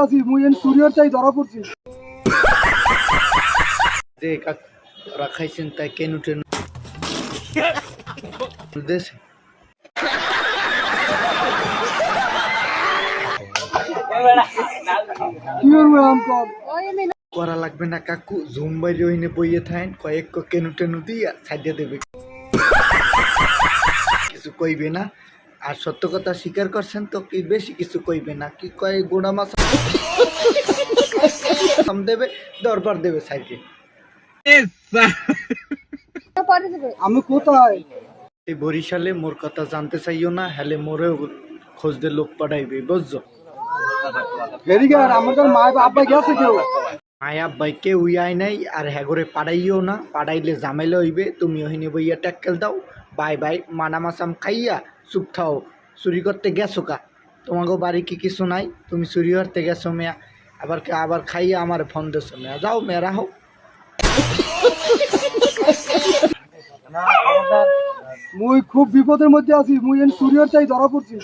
আছি মুই এন সুরিয়র চাই ধরা পড়ছি যে রাখাইছেন তাই কেন টেন দেশ কি করবো আমকল করা লাগবে না কাকু জুম বাইরে হইনে বইয়ে থাকেন কয়েক কেন টেনু দিয়া ছাড়িয়ে দেবে কিছু কইবে না আর সত্য কথা স্বীকার করছেন তো কি বেশি কিছু কইবে না কি কয় গোড়া মাছ দেবে দরবার দেবে সাইডে আমি কোথায় এই বরিশালে মোর কথা জানতে চাইও না হলে মোরেও খোঁজতে লোক পাঠাইবে বুঝছো ভেরিগার আমার কাছে মা আব্বা গেছে কেউ মায়া বাইকে উই আয় নাই আর হ্যাগরে পাড়াইও না পাড়াইলে ঝামেলা হইবে তুমি ওহিনে বইয়া ট্যাক্কেল দাও বাই বাই মানা মাসাম খাইয়া চুপ থাও চুরি করতে গেছো কা তোমাকে বাড়ি কি কিছু নাই তুমি চুরি করতে গেছো মেয়া আবার খাইয়া আমার ফোন দেছো মেয়া যাও মেয়া রাহো মুই খুব বিপদের মধ্যে আছি মুই এন সুরিয়র চাই ধরা পড়ছি